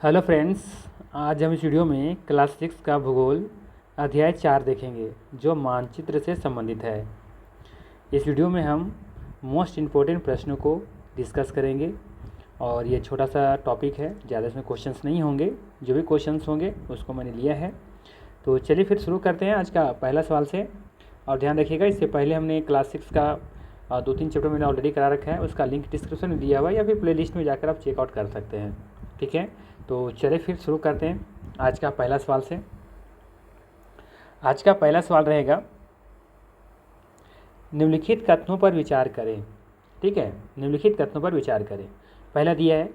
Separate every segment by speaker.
Speaker 1: Hello friends, आज हम इस वीडियो में क्लास 6 का भूगोल अध्याय 4 देखेंगे जो मानचित्र से संबंधित है। इस वीडियो में हम मोस्ट इम्पोर्टेंट प्रश्नों को डिस्कस करेंगे और ये छोटा सा टॉपिक है, ज़्यादा इसमें क्वेश्चंस नहीं होंगे। जो भी क्वेश्चंस होंगे उसको मैंने लिया है। तो चलिए फिर शुरू करते हैं आज का पहला सवाल से। और ध्यान रखिएगा, इससे पहले हमने क्लास 6 का 2-3 चैप्टर मैंने ऑलरेडी करा रखा है, उसका लिंक डिस्क्रिप्शन में दिया हुआ है या फिर प्लेलिस्ट में जाकर आप चेकआउट कर सकते हैं। ठीक है, तो चलिए फिर शुरू करते हैं आज का पहला सवाल से। आज का पहला सवाल रहेगा, निम्नलिखित कथनों पर विचार करें। ठीक है, निम्नलिखित कथनों पर विचार करें। पहला दिया है,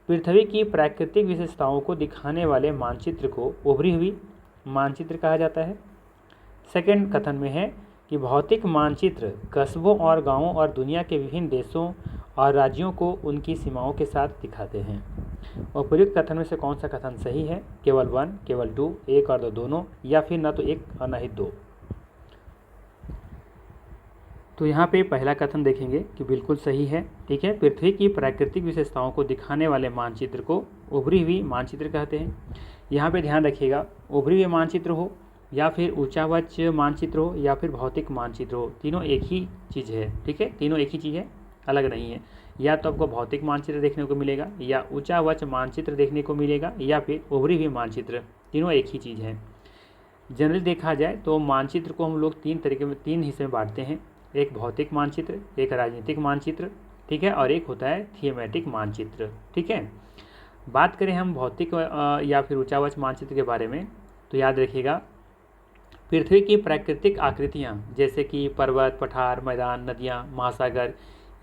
Speaker 1: पृथ्वी की प्राकृतिक विशेषताओं को दिखाने वाले मानचित्र को उभरी हुई मानचित्र कहा जाता है। सेकंड कथन में है कि भौतिक मानचित्र कस्बों और गांवों और दुनिया के विभिन्न देशों और राज्यों को उनकी सीमाओं के साथ दिखाते हैं। उपयुक्त कथन में से कौन सा कथन सही है? केवल 1, केवल 2, 1 और 2 दोनों, या फिर न तो 1 और न ही 2। तो यहाँ पे पहला कथन देखेंगे कि बिल्कुल सही है। ठीक है, पृथ्वी की प्राकृतिक विशेषताओं को दिखाने वाले मानचित्र को उभरी हुई मानचित्र कहते हैं। यहाँ पे ध्यान रखिएगा, उभरी हुई मानचित्र हो या फिर ऊंचावच मानचित्र हो या फिर भौतिक मानचित्र हो, तीनों एक ही चीज़ है। ठीक है, तीनों एक ही चीज़ है, अलग नहीं है। या तो आपको भौतिक मानचित्र देखने को मिलेगा, या ऊंचावच मानचित्र देखने को मिलेगा, या फिर उभरी हुई मानचित्र, तीनों एक ही चीज़ है। जनरली देखा जाए तो मानचित्र को हम लोग तीन हिस्से में बांटते हैं। एक भौतिक मानचित्र, एक राजनीतिक मानचित्र, ठीक है, और एक होता है थीमेटिक मानचित्र। ठीक है, बात करें हम भौतिक या फिर ऊंचावच मानचित्र के बारे में, तो याद रखिएगा, पृथ्वी की प्राकृतिक आकृतियाँ जैसे कि पर्वत, पठार, मैदान, नदियाँ, महासागर,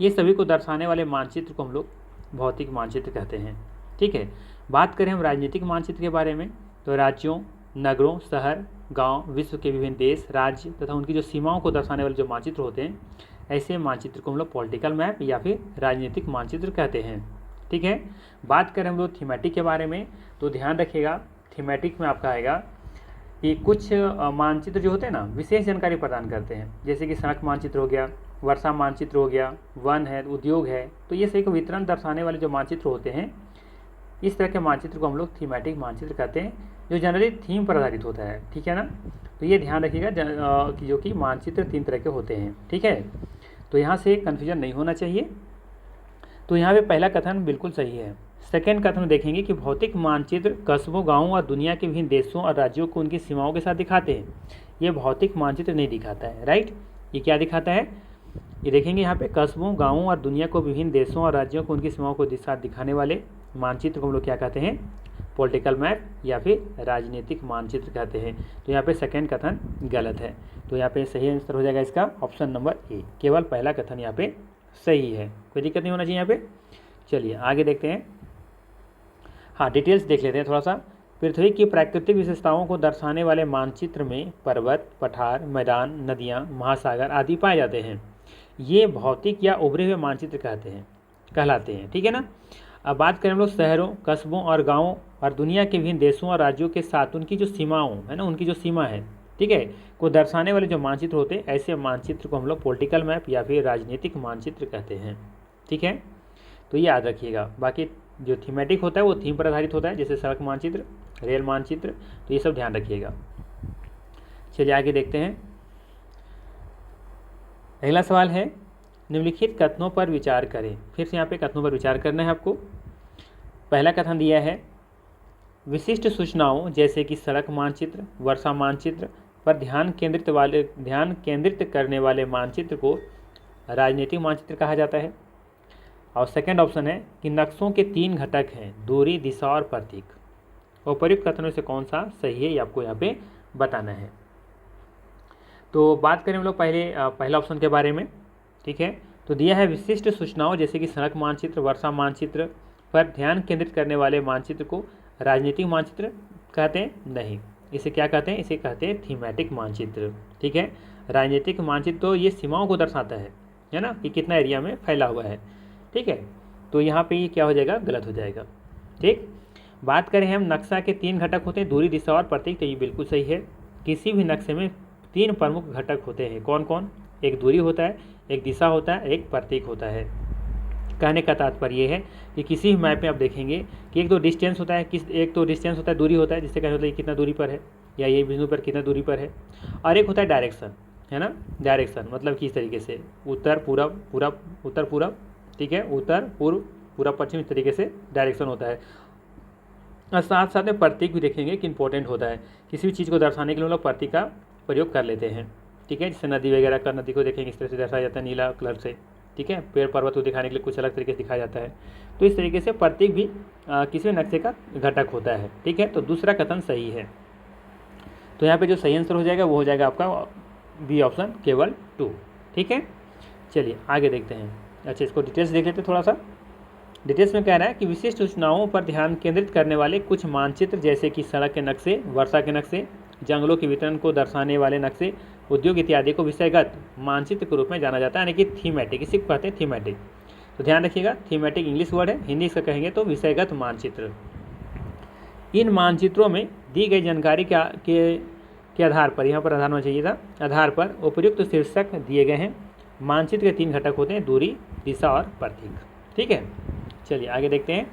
Speaker 1: ये सभी को दर्शाने वाले मानचित्र को हम लोग भौतिक मानचित्र कहते हैं। ठीक है, बात करें हम राजनीतिक मानचित्र के बारे में, तो राज्यों, नगरों, शहर, गांव, विश्व के विभिन्न देश, राज्य तथा उनकी जो सीमाओं को दर्शाने वाले जो मानचित्र होते हैं, ऐसे मानचित्र को हम लोग पॉलिटिकल मैप या फिर राजनीतिक मानचित्र कहते हैं। ठीक है, बात करें हम लोग थीमेटिक के बारे में, तो ध्यान रखिएगा, थीमेटिक में आपका आएगा कि कुछ मानचित्र जो होते हैं ना, विशेष जानकारी प्रदान करते हैं, जैसे कि सड़क मानचित्र हो गया, वर्षा मानचित्र हो गया, वन है, उद्योग है, तो ये सभी को वितरण दर्शाने वाले जो मानचित्र होते हैं, इस तरह के मानचित्र को हम लोग थीमेटिक मानचित्र कहते हैं, जो जनरली थीम पर आधारित होता है। ठीक है ना, तो ये ध्यान रखिएगा कि जो कि मानचित्र 3 तरह के होते हैं। ठीक है, तो यहाँ से कन्फ्यूजन नहीं होना चाहिए। तो यहाँ पे पहला कथन बिल्कुल सही है। सेकेंड कथन में देखेंगे कि भौतिक मानचित्र कस्बों, गाँवों और दुनिया के विभिन्न देशों और राज्यों को उनकी सीमाओं के साथ दिखाते हैं। ये भौतिक मानचित्र नहीं दिखाता है, राइट। ये क्या दिखाता है? ये देखेंगे यहाँ पे, कस्बों, गाँवों और दुनिया को विभिन्न देशों और राज्यों को उनकी सीमाओं को साथ दिखाने वाले मानचित्र को हम लोग क्या कहते हैं? पॉलिटिकल मैप या फिर राजनीतिक मानचित्र कहते हैं। तो यहाँ पे सेकेंड कथन गलत है, तो यहाँ पे सही आंसर हो जाएगा इसका ऑप्शन नंबर ए। केवल पहला कथन यहाँ पे सही है, कोई दिक्कत नहीं होना चाहिए यहाँ पे। चलिए आगे देखते हैं। हाँ, डिटेल्स देख लेते हैं थोड़ा सा। पृथ्वी की प्राकृतिक विशेषताओं को दर्शाने वाले मानचित्र में पर्वत, पठार, मैदान, नदियाँ, महासागर आदि पाए जाते हैं। ये भौतिक या उभरे हुए मानचित्र कहलाते हैं। ठीक है ना। अब बात करें हम लोग शहरों, कस्बों और गाँवों और दुनिया के विभिन्न देशों और राज्यों के साथ उनकी जो सीमाओं है ना, उनकी जो सीमा है, ठीक है, को दर्शाने वाले जो मानचित्र होते हैं, ऐसे मानचित्र को हम लोग पॉलिटिकल मैप या फिर राजनीतिक मानचित्र कहते हैं। ठीक है, तो ये याद रखिएगा। बाकी जो थीमेटिक होता है वो थीम पर आधारित होता है, जैसे सड़क मानचित्र, रेल मानचित्र, तो ये सब ध्यान रखिएगा। चलिए आगे देखते हैं। अगला सवाल है, निम्नलिखित कथनों पर विचार करें। फिर से यहाँ पे कथनों पर विचार करना है आपको। पहला कथन दिया है, विशिष्ट सूचनाओं जैसे कि सड़क मानचित्र, वर्षा मानचित्र पर ध्यान केंद्रित करने वाले मानचित्र को राजनीतिक मानचित्र कहा जाता है। और सेकंड ऑप्शन है कि नक्शों के 3 घटक हैं, दूरी, दिशा और प्रतीक। उपयुक्त कथनों से कौन सा सही है, ये आपको यहाँ पे बताना है। तो बात करें हम लोग पहला ऑप्शन के बारे में। ठीक है, तो दिया है, विशिष्ट सूचनाओं जैसे कि सड़क मानचित्र, वर्षा मानचित्र पर ध्यान केंद्रित करने वाले मानचित्र को राजनीतिक मानचित्र कहते हैं? नहीं, इसे क्या कहते हैं? इसे कहते हैं थीमेटिक मानचित्र। ठीक है, राजनीतिक मानचित्र तो ये सीमाओं को दर्शाता है ना, कि कितना एरिया में फैला हुआ है। ठीक है, तो यहाँ पे ये क्या हो जाएगा? गलत हो जाएगा। ठीक, बात करें हम नक्शा के 3 घटक होते हैं, दूरी, दिशा और प्रतीक, तो ये बिल्कुल सही है। किसी भी नक्शे में 3 प्रमुख घटक होते हैं। कौन कौन? एक दूरी होता है, एक दिशा होता है, एक प्रतीक होता है। कहने का तात्पर्य है कि किसी भी मैप में आप देखेंगे कि एक तो डिस्टेंस होता है, एक तो डिस्टेंस होता है, दूरी होता है, जिससे कहना होता है कितना दूरी पर है या ये बिंदु पर कितना दूरी पर है, और एक होता है डायरेक्शन, है ना। डायरेक्शन मतलब कि इस तरीके से उत्तर पूरब पूरब उत्तर पूरब, ठीक है, उत्तर पूर्व पूरब पश्चिम, इस तरीके से डायरेक्शन होता है। और साथ साथ में प्रतीक भी देखेंगे कि इंपॉर्टेंट होता है, किसी भी चीज़ को दर्शाने के लिए हम लोग प्रतीक का प्रयोग कर लेते हैं, ठीक है। जैसे नदी वगैरह का, नदी को देखेंगे इस तरह से दर्शाया जाता है नीला कलर से, ठीक है। पेड़ पर्वत को दिखाने के लिए कुछ अलग तरीके से दिखाया जाता है। तो इस तरीके से प्रतीक भी किसी नक्शे का घटक होता है, ठीक है। तो दूसरा कथन सही है। तो यहाँ पे जो सही आंसर हो जाएगा वो हो जाएगा आपका बी ऑप्शन केवल 2, ठीक है। चलिए आगे देखते हैं। अच्छा, इसको डिटेल्स देख लेते हैं थोड़ा सा। डिटेल्स में कह रहा है कि विशिष्ट सूचनाओं पर ध्यान केंद्रित करने वाले कुछ मानचित्र जैसे कि सड़क के नक्शे, वर्षा के नक्शे, जंगलों के वितरण को दर्शाने वाले नक्शे, उद्योग इत्यादि को विषयगत मानचित्र के रूप में जाना जाता है, यानी कि थीमेटिक, इसी को कहते हैं थीमेटिक। तो ध्यान रखिएगा, थीमेटिक इंग्लिश वर्ड है, हिंदी से कहेंगे तो विषयगत मानचित्र। इन मानचित्रों में दी गई जानकारी के आधार पर, यहाँ पर आधार होना चाहिए था, आधार पर उपयुक्त शीर्षक दिए गए हैं। मानचित्र के 3 घटक होते हैं, दूरी, दिशा और प्रतीक, ठीक है। चलिए आगे देखते हैं।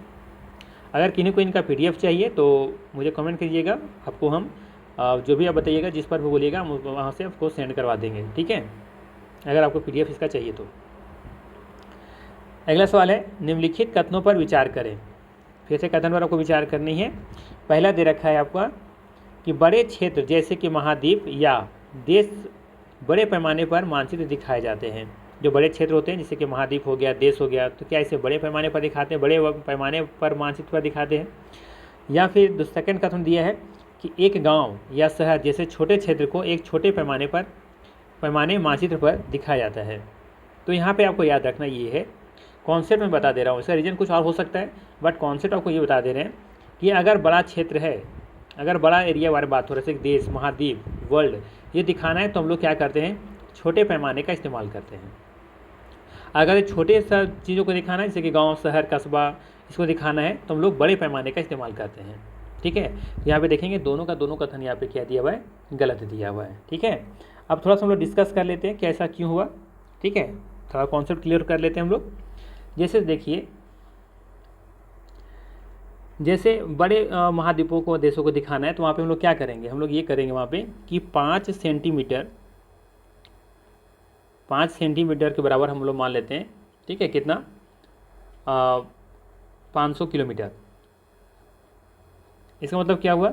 Speaker 1: अगर किन्हीं को इनका PDF चाहिए तो मुझे कमेंट कीजिएगा, आपको हम जो भी आप बताइएगा, जिस पर भी बोलिएगा हम वहाँ से आपको सेंड करवा देंगे, ठीक है, अगर आपको PDF इसका चाहिए तो। अगला सवाल है, निम्नलिखित कथनों पर विचार करें। फिर से कथन पर आपको विचार करनी है। पहला दे रखा है आपका कि बड़े क्षेत्र जैसे कि महाद्वीप या देश बड़े पैमाने पर मानचित्र दिखाए जाते हैं। जो बड़े क्षेत्र होते हैं जैसे कि महाद्वीप हो गया, देश हो गया, तो क्या इसे बड़े पैमाने पर दिखाते हैं, बड़े पैमाने पर मानचित्र पर दिखाते हैं। या फिर सेकंड कथन दिया है कि एक गांव या शहर जैसे छोटे क्षेत्र को एक छोटे पैमाने मानचित्र पर दिखाया जाता है। तो यहाँ पे आपको याद रखना ये है, कॉन्सेप्ट में बता दे रहा हूँ, इसका रीजन कुछ और हो सकता है, बट कॉन्सेप्ट आपको ये बता दे रहे हैं कि अगर बड़ा क्षेत्र है, अगर बड़ा एरिया वाली बात हो रही है, देश, महाद्वीप, वर्ल्ड, ये दिखाना है तो हम लोग क्या करते हैं, छोटे पैमाने का इस्तेमाल करते हैं। अगर छोटे सा चीज़ों को दिखाना है, जैसे कि गांव, शहर, कस्बा, इसको दिखाना है तो हम लोग बड़े पैमाने का इस्तेमाल करते हैं, ठीक है। यहाँ पे देखेंगे दोनों का दोनों कथन यहाँ पे क्या दिया हुआ है, गलत दिया हुआ है, ठीक है। अब थोड़ा सा हम लोग डिस्कस कर लेते हैं कि ऐसा क्यों हुआ, ठीक है, थोड़ा कॉन्सेप्ट क्लियर कर लेते हैं हम लोग। जैसे देखिए, जैसे बड़े महाद्वीपों को, देशों को दिखाना है तो वहाँ पे हम लोग क्या करेंगे, हम लोग ये करेंगे वहाँ पे कि 5 सेंटीमीटर के बराबर हम लोग मान लेते हैं, ठीक है, कितना 500 किलोमीटर। इसका मतलब क्या हुआ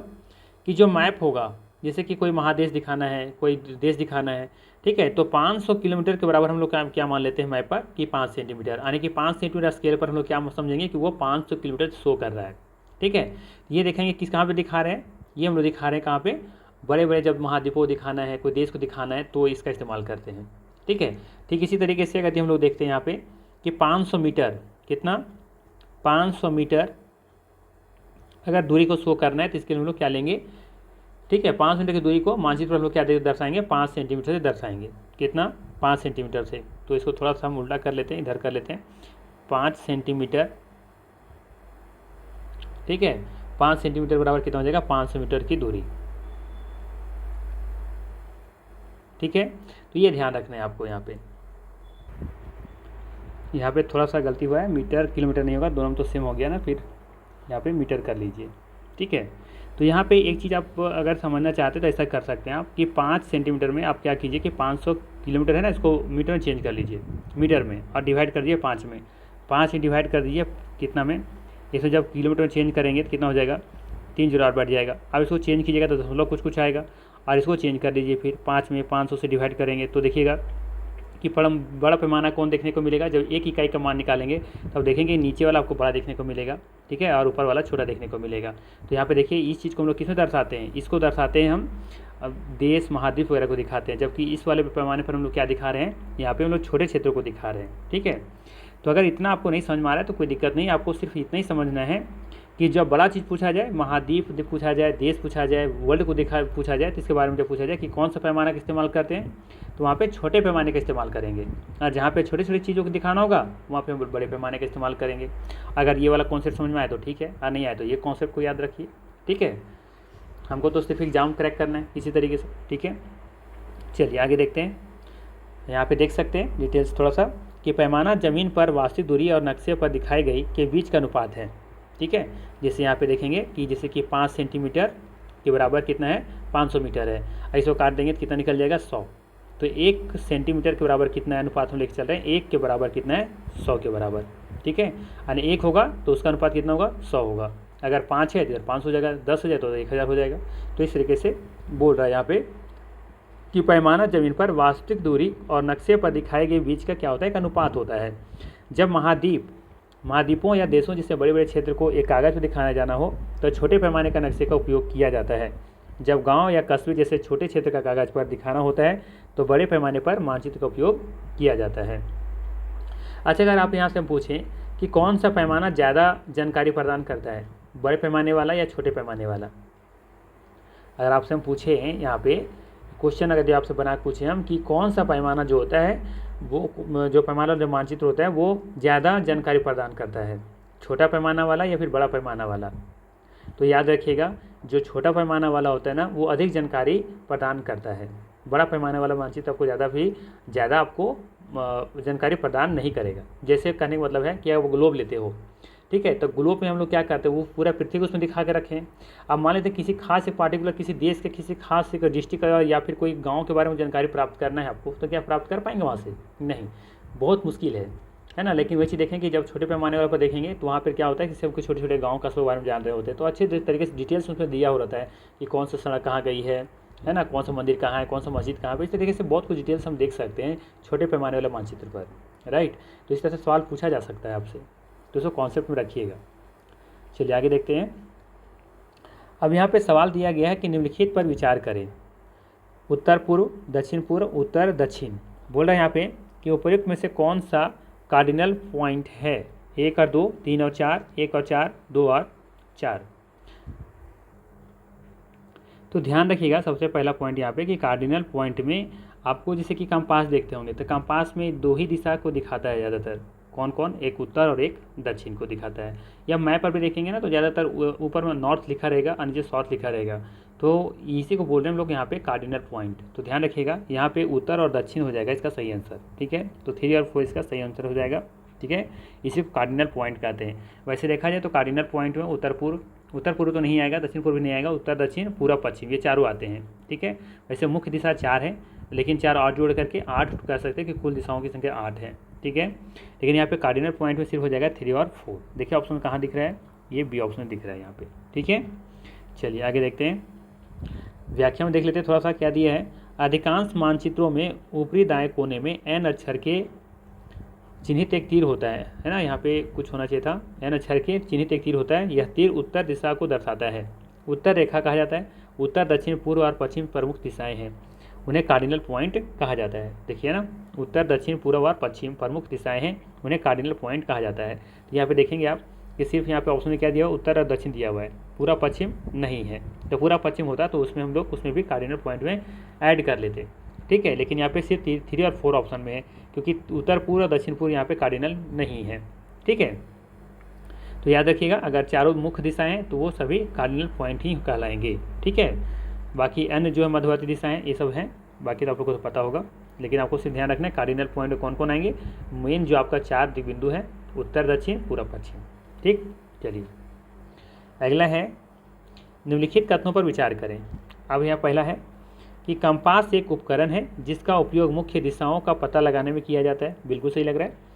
Speaker 1: कि जो मैप होगा, जैसे कि कोई महादेश दिखाना है, कोई देश दिखाना है, ठीक है, तो 500 किलोमीटर के बराबर हम लोग क्या मान लेते हैं मैप पर कि 5 सेंटीमीटर, यानी कि 5 सेंटीमीटर स्केल पर हम लोग क्या समझेंगे कि वो 500 किलोमीटर शो कर रहा है, ठीक है। ये देखेंगे किस कहाँ पे दिखा रहे हैं, ये हम लोग दिखा रहे हैं कहाँ पे, बड़े बड़े जब महाद्वीपों को दिखाना है, कोई देश को दिखाना है तो इसका इस्तेमाल करते हैं, ठीक है। ठीक इसी तरीके से अगर हम लोग देखते हैं यहाँ पे कि 500 मीटर, कितना 500 मीटर अगर दूरी को शो करना है तो इसके लिए हम लोग क्या लेंगे, ठीक है, 5 मीटर की दूरी को मानचित्र पर हम लोग क्या दर्शाएंगे, 5 सेंटीमीटर से दर्शाएंगे, कितना 5 सेंटीमीटर से। तो इसको थोड़ा सा हम उल्टा कर लेते हैं, इधर कर लेते हैं, 5 सेंटीमीटर, ठीक है, 5 सेंटीमीटर बराबर कितना हो जाएगा, 500 मीटर की दूरी, ठीक है। तो ये ध्यान रखना है आपको, यहाँ पे थोड़ा सा गलती हुआ है, मीटर किलोमीटर नहीं होगा, दोनों तो सेम हो गया ना, फिर यहाँ पे मीटर कर लीजिए, ठीक है। तो यहाँ पे एक चीज़ आप अगर समझना चाहते हैं तो ऐसा कर सकते हैं आप कि 5 सेंटीमीटर में आप क्या कीजिए कि 500 किलोमीटर है ना, इसको मीटर में चेंज कर लीजिए, मीटर में, और डिवाइड कर दिए 5 में, 5 ही डिवाइड कर दीजिए कितना में, इसमें जब किलोमीटर में चेंज करेंगे तो कितना हो जाएगा, 3 जीरो और बढ़ जाएगा। अब इसको चेंज कीजिएगा तो दशमलव कुछ आएगा, और इसको चेंज कर दीजिए फिर 5 में 500 से डिवाइड करेंगे तो देखिएगा कि बड़ा पैमाना कौन देखने को मिलेगा, जब एक इकाई का मान निकालेंगे तब देखेंगे नीचे वाला आपको बड़ा देखने को मिलेगा, ठीक है, और ऊपर वाला छोटा देखने को मिलेगा। तो यहाँ पे देखिए इस चीज़ को हम लोग किस में दर्शाते हैं, इसको दर्शाते हैं हम देश, महाद्वीप वगैरह को दिखाते हैं, जबकि इस वाले पैमाने पर हम लोग क्या दिखा रहे हैं, यहाँ पे हम लोग छोटे क्षेत्रों को दिखा रहे हैं, ठीक है। तो अगर इतना आपको नहीं समझ में आ रहा है तो कोई दिक्कत नहीं, आपको सिर्फ इतना ही समझना है कि जब बड़ा चीज़ पूछा जाए, महाद्वीप पूछा जाए, देश पूछा जाए, वर्ल्ड को पूछा जाए, तो इसके बारे में जब पूछा जाए कि कौन सा पैमाना का इस्तेमाल करते हैं, तो वहाँ पे छोटे पैमाने का इस्तेमाल करेंगे, और जहाँ पे छोटी छोटी चीज़ों को दिखाना होगा वहाँ पे हम बड़े पैमाने का इस्तेमाल करेंगे। अगर ये वाला कॉन्सेप्ट समझ में आए तो ठीक है, और नहीं आए तो ये कॉन्सेप्ट को याद रखिए, ठीक है। हमको तो सिर्फ एग्जाम क्रैक करना है इसी तरीके से, ठीक है। चलिए आगे देखते हैं। यहाँ पे देख सकते हैं डिटेल्स थोड़ा सा कि पैमाना जमीन पर वास्तविक दूरी और नक्शे पर दिखाई गई के बीच का अनुपात है, ठीक है। जैसे यहाँ पे देखेंगे कि जैसे कि 5 सेंटीमीटर के बराबर कितना है, 500 मीटर है। ऐसे काट देंगे तो कितना निकल जाएगा, 100। तो 1 सेंटीमीटर के बराबर कितना है अनुपात हम लेके चल रहे हैं, 1 के बराबर कितना है, 100 के बराबर, ठीक है। यानी 1 होगा तो उसका अनुपात कितना होगा, 100 होगा। अगर 5 है तो 500 हो जाएगा, 10 हो जाए तो 1000 हो जाएगा। तो इस तरीके से बोल रहा है यहाँ पे कि पैमाना जमीन पर वास्तविक दूरी और नक्शे पर दिखाए गए बीच का क्या होता है, एक अनुपात होता है। जब महाद्वीपों या देशों जैसे बड़े बड़े क्षेत्र को एक कागज़ पर दिखाया जाना हो तो छोटे पैमाने का नक्शे का उपयोग किया जाता है। जब गांव या कस्बे जैसे छोटे क्षेत्र का कागज़ पर दिखाना होता है तो बड़े पैमाने पर मानचित्र का उपयोग किया जाता है। अच्छा, अगर आप यहाँ से हम पूछें कि कौन सा पैमाना ज़्यादा जानकारी प्रदान करता है, बड़े पैमाने वाला या छोटे पैमाने वाला? अगर आपसे हम पूछें यहाँ पे क्वेश्चन, अगर आपसे बना के पूछें हम कि कौन सा पैमाना जो होता है, वो जो पैमाना जो मानचित्र होता है वो ज़्यादा जानकारी प्रदान करता है, छोटा पैमाना वाला या फिर बड़ा पैमाना वाला? तो याद रखिएगा, जो छोटा पैमाना वाला होता है ना वो अधिक जानकारी प्रदान करता है। बड़ा पैमाने वाला मानचित्र आपको ज़्यादा आपको जानकारी प्रदान नहीं करेगा। जैसे कहने का मतलब है कि आप ग्लोब लेते हो, ठीक है, तो ग्लोब में हम लोग क्या करते हैं, वो पूरा पृथ्वी को उसमें दिखा के रखें। अब मान लेते हैं किसी खास एक पार्टिकुलर किसी देश के किसी खास एक डिस्ट्रिक्ट का या फिर कोई गांव के बारे में जानकारी प्राप्त करना है आपको, तो क्या प्राप्त कर पाएंगे वहाँ से? नहीं, बहुत मुश्किल है ना। लेकिन वही चीज़ देखें कि जब छोटे पैमाने वाले पर देखेंगे तो वहाँ पर क्या होता है कि सबके छोटे छोटे गाँव कस्बों के बारे में जान रहे होते हैं, तो अच्छे तरीके से डिटेल्स उसमें दिया हो रहता है कि कौन सा सड़क कहाँ गई है ना, कौन सा मंदिर कहाँ है, कौन सा मस्जिद कहाँ पर। इस तरीके से बहुत कुछ डिटेल्स हम देख सकते हैं छोटे पैमाने वाले मानचित्र पर, राइट। तो इस तरह से सवाल पूछा जा सकता है आपसे, तो इसको कॉन्सेप्ट में रखिएगा। चलिए आगे देखते हैं। अब यहाँ पे सवाल दिया गया है कि निम्नलिखित पर विचार करें। उत्तर पूर्व, दक्षिण पूर्व, उत्तर दक्षिण। बोल रहा है यहाँ पे कि उपर्युक्त में से कौन सा कार्डिनल पॉइंट है? 1 और 2, 3 और 4, 1 और 4, 2 और 4। तो ध्यान रखिएगा, सबसे पहला पॉइंट यहाँ पे कि कार्डिनल पॉइंट में आपको जैसे कि कंपास देखते होंगे तो कंपास में 2 ही दिशा को दिखाता है ज़्यादातर। कौन कौन? एक उत्तर और एक दक्षिण को दिखाता है। या मैप पर भी देखेंगे ना तो ज़्यादातर ऊपर में नॉर्थ लिखा रहेगा और नीचे साउथ लिखा रहेगा, तो इसी को बोल रहे हैं हम लोग यहाँ पे कार्डिनल पॉइंट। तो ध्यान रखिएगा, यहाँ पे उत्तर और दक्षिण हो जाएगा इसका सही आंसर, ठीक है। तो 3 और 4 इसका सही आंसर हो जाएगा, ठीक है। इसी को कार्डिनल पॉइंट कहते हैं। वैसे देखा जाए तो कार्डिनल पॉइंट में उत्तर पूर्व तो नहीं आएगा, दक्षिण पूर्व भी नहीं आएगा, उत्तर दक्षिण पूर्व पश्चिम ये चारों आते हैं, ठीक है। वैसे मुख्य दिशा 4 है, लेकिन 4 और जोड़ करके 8 कह सकते हैं कि कुल दिशाओं की संख्या 8 है, ठीक है। लेकिन यहाँ पे कार्डिनल पॉइंट में सिर्फ हो जाएगा 3 और 4। देखिए ऑप्शन कहाँ दिख रहा है, ये बी ऑप्शन दिख रहा है यहाँ पे, ठीक है। चलिए आगे देखते हैं, व्याख्या में देख लेते हैं थोड़ा सा क्या दिया है। अधिकांश मानचित्रों में ऊपरी दाएं कोने में एन अक्षर के चिन्हित एक तीर होता है ना, यहाँ पे कुछ होना चाहिए था, एन अक्षर के चिन्हित एक तीर होता है। यह तीर उत्तर दिशा को दर्शाता है। उत्तर रेखा कहा जाता है। उत्तर दक्षिण पूर्व और पश्चिम प्रमुख दिशाएं हैं, उन्हें कार्डिनल पॉइंट कहा जाता है। देखिए ना, उत्तर दक्षिण पूर्व और पश्चिम प्रमुख दिशाएं हैं, उन्हें कार्डिनल पॉइंट कहा जाता है। तो यहाँ पे देखेंगे आप कि सिर्फ यहाँ पे ऑप्शन में क्या दिया हुआ, उत्तर और दक्षिण दिया हुआ है, पूरा पश्चिम नहीं है। तो पूरा पश्चिम होता तो उसमें हम लोग उसमें भी कार्डिनल पॉइंट में ऐड कर लेते, ठीक है। लेकिन यहाँ पे सिर्फ 3 और 4 ऑप्शन में है, क्योंकि उत्तर पूर्व और दक्षिण पूर्व यहाँ पे कार्डिनल नहीं है, ठीक है। तो याद रखिएगा, अगर चारों मुख्य दिशाएं हैं तो वो सभी कार्डिनल पॉइंट ही कहलाएंगे, ठीक है। बाकी अन्य जो है मध्यवर्ती दिशाएं ये सब हैं, बाकी तो आप लोगों को तो पता होगा। लेकिन आपको सिर्फ ध्यान रखना है कार्डिनल पॉइंट कौन कौन आएंगे, मेन जो आपका 4 बिंदु है, उत्तर दक्षिण पूर्व पश्चिम, ठीक। चलिए अगला है, निम्नलिखित कथनों पर विचार करें। अब यहाँ पहला है कि कंपास एक उपकरण है जिसका उपयोग मुख्य दिशाओं का पता लगाने में किया जाता है। बिल्कुल सही लग रहा है।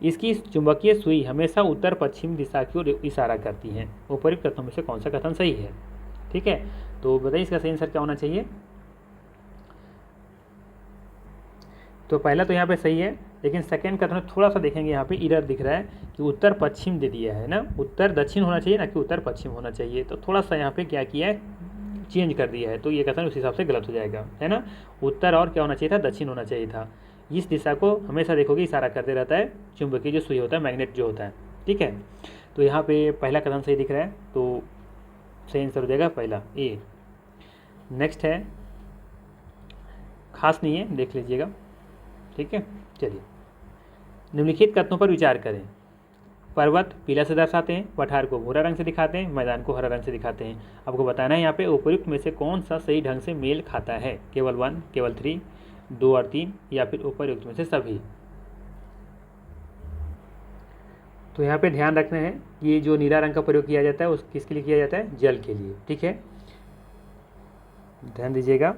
Speaker 1: इसकी चुंबकीय सुई हमेशा उत्तर पश्चिम दिशा की ओर इशारा करती है। उपयुक्त कथनों में से कौन सा कथन सही है, ठीक है। तो बताइए इसका सही आंसर क्या होना चाहिए। तो पहला तो यहाँ पे सही है, लेकिन सेकंड कथन थोड़ा सा देखेंगे, यहाँ पे इरर दिख रहा है कि उत्तर पश्चिम दे दिया है ना, उत्तर दक्षिण होना चाहिए ना कि उत्तर पश्चिम होना चाहिए। तो थोड़ा सा यहाँ पे क्या किया है, चेंज कर दिया है, तो ये कथन उस हिसाब से गलत हो जाएगा, है ना। उत्तर और क्या होना चाहिए था, दक्षिण होना चाहिए था। इस दिशा को हमेशा देखोगे इशारा करते रहता है चुंबकीय जो सुई होता है, मैग्नेट जो होता है, ठीक है। तो यहाँ पे पहला कथन सही दिख रहा है, तो सही आंसर हो जाएगा पहला ए। नेक्स्ट है, खास नहीं है, देख लीजिएगा, ठीक है। चलिए निम्नलिखित कथनों पर विचार करें। पर्वत पीला से दर्शाते हैं, पठार को भूरा रंग से दिखाते हैं, मैदान को हरा रंग से दिखाते हैं। आपको बताना है यहाँ पे उपयुक्त में से कौन सा सही ढंग से मेल खाता है, केवल 1, केवल 3, 2 और 3, या फिर उपयुक्त में से सभी। तो यहाँ पे ध्यान रखना है कि ये जो नीला रंग का प्रयोग किया जाता है उस किसके लिए किया जाता है, जल के लिए। ठीक है, ध्यान दीजिएगा,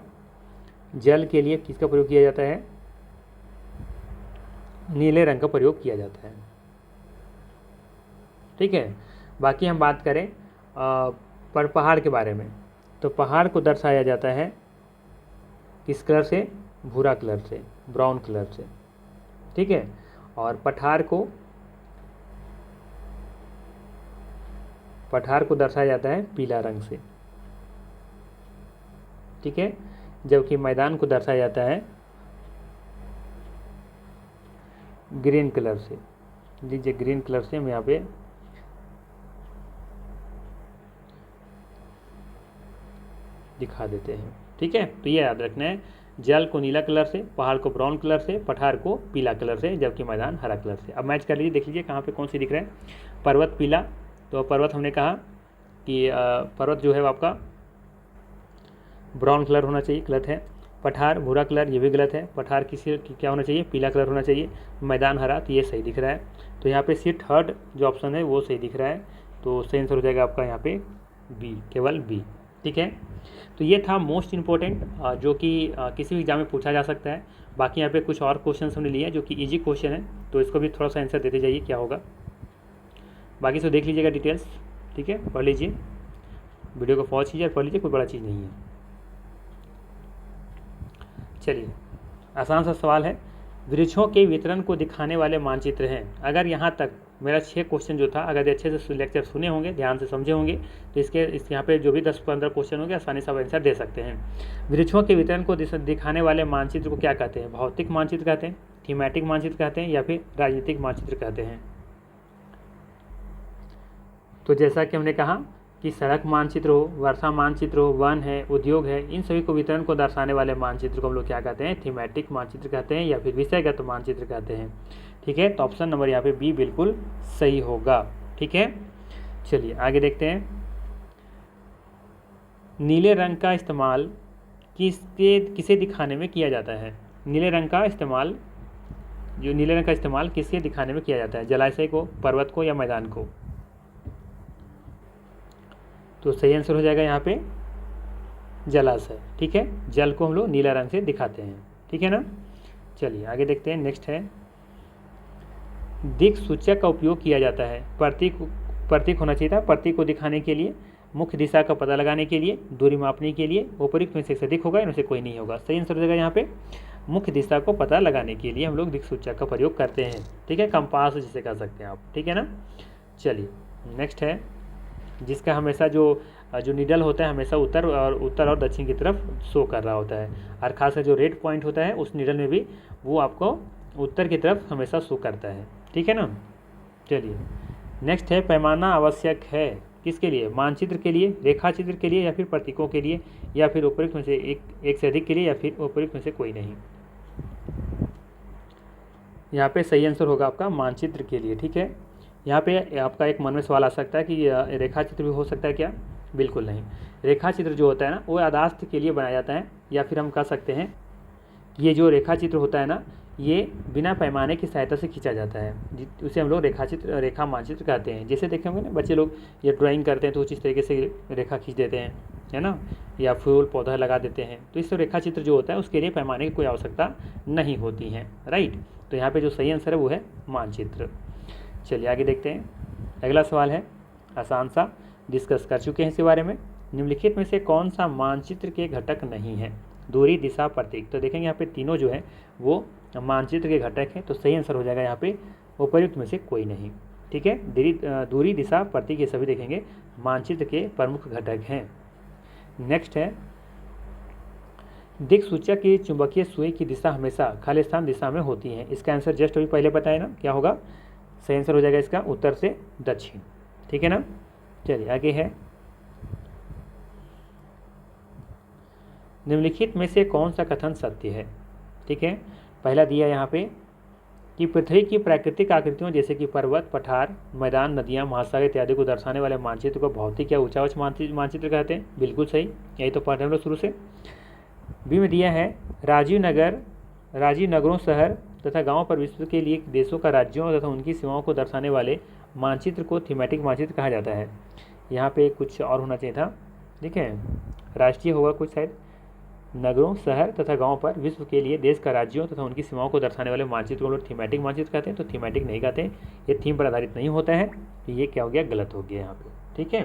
Speaker 1: जल के लिए किसका प्रयोग किया जाता है, नीले रंग का प्रयोग किया जाता है। ठीक है, बाकी हम बात करें पर पहाड़ के बारे में, तो पहाड़ को दर्शाया जाता है किस कलर से, भूरा कलर से, ब्राउन कलर से। ठीक है, और पठार को दर्शाया जाता है पीला रंग से। ठीक है, जबकि मैदान को दर्शाया जाता है ग्रीन कलर से। लीजिए ग्रीन कलर से हम यहाँ पे दिखा देते हैं। ठीक है, तो ये याद रखना है, जल को नीला कलर से, पहाड़ को ब्राउन कलर से, पठार को पीला कलर से, जबकि मैदान हरा कलर से। अब मैच कर लीजिए, देख लीजिए कहाँ पे कौन सी दिख रहा है। पर्वत पीला, तो पर्वत हमने कहा कि पर्वत जो है वो आपका ब्राउन कलर होना चाहिए, गलत है। पठार भूरा कलर, ये भी गलत है। पठार किसी क्या होना चाहिए, पीला कलर होना चाहिए। मैदान हरा, तो ये सही दिख रहा है। तो यहाँ पे सी थर्ड जो ऑप्शन है वो सही दिख रहा है, तो सही आंसर हो जाएगा आपका यहाँ पे बी, केवल बी। ठीक है, तो ये था मोस्ट इम्पोर्टेंट जो कि किसी भी एग्जाम में पूछा जा सकता है। बाकी यहाँ पे कुछ और क्वेश्चन हमने लिए जो कि इजी क्वेश्चन है, तो इसको भी थोड़ा सा आंसर देते जाइए क्या होगा। बाकी से देख लीजिएगा डिटेल्स। ठीक है, पढ़ लीजिए, वीडियो को पॉज कीजिए, पढ़ लीजिए, कोई बड़ा चीज़ नहीं है। चलिए, आसान सा सवाल है, वृक्षों के वितरण को दिखाने वाले मानचित्र हैं। अगर यहाँ तक मेरा 6 क्वेश्चन जो था, अगर अच्छे से लेक्चर सुने होंगे, ध्यान से समझे होंगे, तो इस यहाँ पे जो भी 10-15 क्वेश्चन होंगे आसानी से आप आंसर दे सकते हैं। वृक्षों के वितरण को दिखाने वाले मानचित्र को क्या कहते हैं, भौतिक मानचित्र कहते हैं, थीमेटिक मानचित्र कहते हैं, या फिर राजनीतिक मानचित्र कहते हैं। तो जैसा कि हमने कहा कि सड़क मानचित्र हो, वर्षा मानचित्र हो, वन है, उद्योग है, इन सभी को वितरण को दर्शाने वाले मानचित्र को हम लोग क्या कहते हैं, थीमेटिक मानचित्र कहते हैं, या फिर विषयगत मानचित्र कहते हैं। ठीक है, तो ऑप्शन नंबर यहाँ पे बी बिल्कुल सही होगा। ठीक है, चलिए आगे देखते हैं। नीले रंग का इस्तेमाल किसे दिखाने में किया जाता है। नीले रंग का इस्तेमाल किसके दिखाने में किया जाता है, जलाशय को, पर्वत को, या मैदान को। तो सही आंसर हो जाएगा यहाँ पे जलाशय। ठीक है, जल को हम लोग नीला रंग से दिखाते हैं। ठीक है ना, चलिए आगे देखते हैं। नेक्स्ट है, दिक् सूचक का उपयोग किया जाता है। प्रतीक होना चाहिए था, प्रतीक को दिखाने के लिए, मुख्य दिशा का पता लगाने के लिए, दूरी मापने के लिए, उपयुक्त में से अधिक होगा, इनमें से कोई नहीं होगा। सही आंसर हो जाएगा यहाँ पे मुख्य दिशा को पता लगाने के लिए हम लोग दिक् सूचक का प्रयोग करते हैं। ठीक है, कंपास जिसे कह सकते हैं आप। ठीक है ना, चलिए नेक्स्ट है, जिसका हमेशा जो नीडल होता है हमेशा उत्तर और दक्षिण की तरफ शो कर रहा होता है, और खासकर जो रेड पॉइंट होता है उस नीडल में भी वो आपको उत्तर की तरफ हमेशा शो करता है। ठीक है ना, चलिए नेक्स्ट है, पैमाना आवश्यक है किसके लिए, मानचित्र के लिए, रेखा चित्र के लिए, या फिर प्रतीकों के लिए, या फिर उपयुक्त में से एक से अधिक के लिए, या फिर उपयुक्त में से कोई नहीं। यहाँ पे सही आंसर होगा आपका मानचित्र के लिए। ठीक है, यहाँ पे आपका एक मन में सवाल आ सकता है कि रेखा चित्र भी हो सकता है क्या, बिल्कुल नहीं। रेखा चित्र जो होता है ना वो यादाश्त के लिए बनाया जाता है, या फिर हम कह सकते हैं ये जो रेखा चित्र होता है ना ये बिना पैमाने की सहायता से खींचा जाता है, उसे हम लोग रेखा मानचित्र कहते हैं। जैसे देखे होंगे ना बच्चे लोग ये ड्राइंग करते हैं तो कुछ इस तरीके से रेखा खींच देते हैं, है ना, या फूल पौधा लगा देते हैं। तो इस रेखा चित्र जो होता है उसके लिए पैमाने की कोई आवश्यकता नहीं होती है। राइट, तो यहाँ पे जो सही आंसर है वो है मानचित्र। चलिए आगे देखते हैं। अगला सवाल है आसान सा, डिस्कस कर चुके हैं इसके बारे में। निम्नलिखित में से कौन सा मानचित्र के घटक नहीं है, दूरी, दिशा, प्रतीक। तो देखेंगे यहाँ पे तीनों जो है वो मानचित्र के घटक हैं, तो सही आंसर हो जाएगा यहाँ पे उपर्युक्त में से कोई नहीं। ठीक है, दूरी, दिशा, प्रतीक ये सभी देखेंगे मानचित्र के प्रमुख घटक हैं। नेक्स्ट है, दिक् सूचक की चुंबकीय सुई की दिशा हमेशा खालिस्तान दिशा में होती है। इसका आंसर जस्ट अभी पहले बताया ना, क्या होगा, सही आंसर हो जाएगा इसका उत्तर से दक्षिण। ठीक है ना, चलिए आगे है, निम्नलिखित में से कौन सा कथन सत्य है। ठीक है, पहला दिया यहाँ पे कि पृथ्वी की प्राकृतिक आकृतियों जैसे कि पर्वत, पठार, मैदान, नदियाँ, महासागर इत्यादि को दर्शाने वाले मानचित्र को भौतिक या ऊंचा उच्च मानचित्र कहते हैं। बिल्कुल सही, यही तो पढ़ रहे हम लोग शुरू से। बी में दिया है, राजीव नगरों, शहर तथा गाँव पर विश्व के लिए देशों का राज्यों तथा उनकी सीमाओं को दर्शाने वाले मानचित्र को थीमेटिक मानचित्र कहा जाता है। यहाँ पे कुछ और होना चाहिए था, ठीक है, राष्ट्रीय होगा कुछ शायद। नगरों, शहर तथा गाँव पर विश्व के लिए देश का राज्यों तथा उनकी सीमाओं को दर्शाने वाले मानचित्र को लोग थीमेटिक मानचित्र कहते हैं। तो थीमेटिक नहीं कहते, ये थीम पर आधारित नहीं होता है। तो ये क्या हो गया, गलत हो गया यहाँ पे, ठीक है,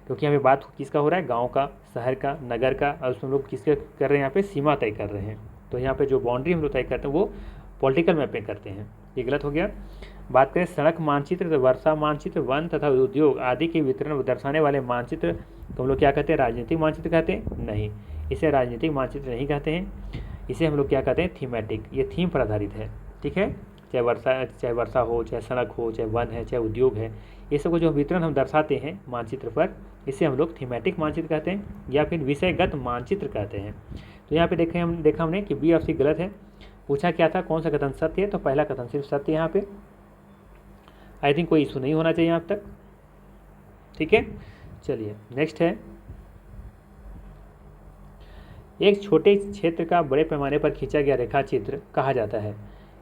Speaker 1: क्योंकि हमें बात किसका हो रहा है, गाँव का, शहर का, नगर का, और उसमें लोग किसके कर रहे हैं, यहाँ पे सीमा तय कर रहे हैं। तो यहाँ पे जो बाउंड्री हम लोग तय करते हैं वो पॉलिटिकल मैपिंग करते हैं, ये गलत हो गया। बात करें सड़क मानचित्र, तो वर्षा मानचित्र, वन तथा उद्योग आदि के वितरण दर्शाने वाले मानचित्र तो हम लोग क्या कहते हैं, राजनीतिक मानचित्र कहते हैं? नहीं, इसे राजनीतिक मानचित्र नहीं कहते हैं, इसे हम लोग क्या कहते हैं, थीमेटिक। ये थीम पर आधारित है, ठीक है, चाहे वर्षा हो, चाहे सड़क हो, चाहे वन है, चाहे उद्योग है, ये सब को जो वितरण हम दर्शाते हैं मानचित्र पर, इसे हम लोग थीमेटिक मानचित्र कहते हैं या फिर विषयगत मानचित्र कहते हैं। तो यहाँ पे देखा हमने कि बी और सी गलत है। पूछा क्या था, कौन सा कथन सत्य है, तो पहला कथन सिर्फ सत्य यहाँ पे। आई थिंक कोई इशू नहीं होना चाहिए अब तक, ठीक है। चलिए नेक्स्ट है, एक छोटे क्षेत्र का बड़े पैमाने पर खींचा गया रेखाचित्र कहा जाता है।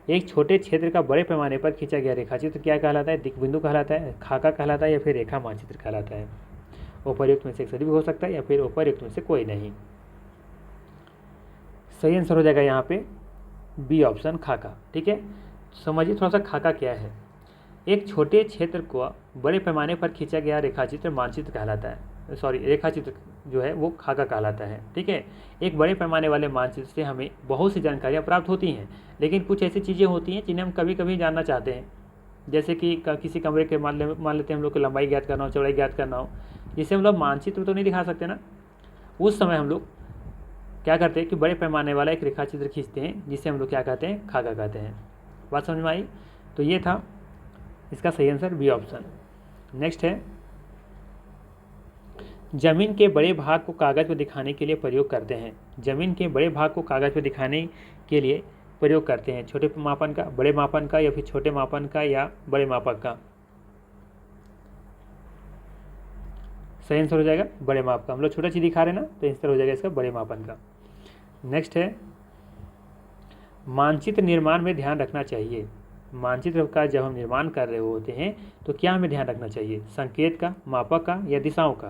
Speaker 1: एक छोटे क्षेत्र का बड़े पैमाने पर खींचा गया रेखाचित्र क्या कहलाता है, दिक्बिंदु कहलाता है, खाका कहलाता है या फिर रेखा मानचित्र कहलाता है। उपर्युक्त में से सभी भी हो सकता है या फिर उपर्युक्त में से कोई नहीं। सही आंसर हो जाएगा यहाँ पे बी ऑप्शन, खाका, ठीक है। समझिए थोड़ा सा खाका क्या है। एक छोटे क्षेत्र को बड़े पैमाने पर खींचा गया रेखाचित्र मानचित्र कहलाता है, सॉरी रेखाचित्र जो है वो खाका कहलाता है, ठीक है। एक बड़े पैमाने वाले मानचित्र से हमें बहुत सी जानकारियाँ प्राप्त होती हैं, लेकिन कुछ ऐसी चीज़ें होती हैं जिन्हें हम कभी कभी जानना चाहते हैं, जैसे कि किसी कमरे के मान लेते हैं हम लोग को लंबाई ज्ञात करना हो, चौड़ाई ज्ञात करना हो, जिसे हम लोग मानचित्र तो नहीं दिखा सकते ना, उस समय हम लोग क्या करते हैं कि बड़े पैमाने वाला एक रेखाचित्र खींचते हैं, जिसे हम लोग क्या कहते हैं, खाका कहते हैं। बात समझ में आई? तो ये था इसका सही आंसर बी ऑप्शन। नेक्स्ट है, जमीन के बड़े भाग को कागज पर दिखाने के लिए प्रयोग करते हैं। जमीन के बड़े भाग को कागज पर दिखाने के लिए प्रयोग करते हैं, छोटे मापन का, बड़े मापन का, या फिर छोटे मापन का या बड़े मापक का। सही आंसर हो जाएगा बड़े माप का। हम लोग छोटा चीज दिखा रहे हैं ना, तो आंसर हो जाएगा इसका बड़े मापन का। नेक्स्ट है, मानचित्र निर्माण में ध्यान रखना चाहिए। मानचित्र का जब हम निर्माण कर रहे होते हैं तो क्या हमें ध्यान रखना चाहिए, संकेत का, मापक का या दिशाओं का?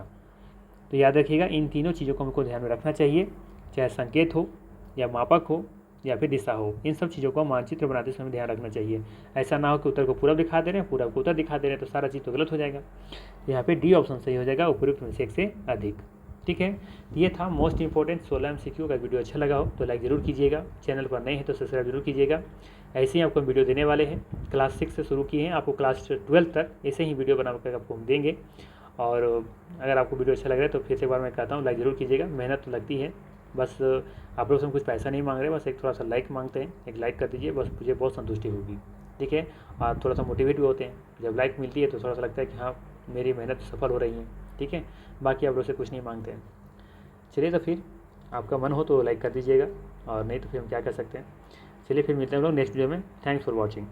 Speaker 1: तो याद रखिएगा इन तीनों चीज़ों को हमको ध्यान में रखना चाहिए, चाहे संकेत हो या मापक हो या फिर दिशा हो, इन सब चीज़ों को मानचित्र बनाते समय ध्यान रखना चाहिए। ऐसा ना हो कि उत्तर को पूरब दिखा दे रहे हैं, पूरब को उत्तर दिखा दे रहे हैं, तो सारा चीज़ तो गलत हो जाएगा। यहाँ पे डी ऑप्शन सही हो जाएगा, उपयुक्त में से एक से अधिक, ठीक है। ये था मोस्ट इंपॉर्टेंट 16 MCQ। अगर वीडियो अच्छा लगा हो तो लाइक ज़रूर कीजिएगा, चैनल पर नए हैं तो सब्सक्राइब जरूर कीजिएगा। ऐसे ही आपको वीडियो देने वाले हैं, क्लास 6 से शुरू किए हैं, आपको क्लास 12 तक ऐसे ही वीडियो बना कर आपको हम देंगे। और अगर आपको वीडियो अच्छा लग रहा है तो फिर से एक बार मैं कहता हूँ लाइक ज़रूर कीजिएगा। मेहनत तो लगती है, बस आप लोग से हम कुछ पैसा नहीं मांग रहे, बस एक थोड़ा सा लाइक मांगते हैं, एक लाइक कर दीजिए, बस मुझे बहुत संतुष्टि होगी, ठीक है। और थोड़ा सा मोटिवेट भी होते हैं, जब लाइक मिलती है तो थोड़ा सा लगता है कि हाँ मेरी मेहनत सफल हो रही है, ठीक है। बाकी आप लोग से कुछ नहीं मांगते हैं। चलिए तो फिर आपका मन हो तो लाइक कर दीजिएगा, और नहीं तो फिर हम क्या कर सकते हैं। चलिए फिर मिलते हैं हम लोग नेक्स्ट वीडियो में। Thanks for watching.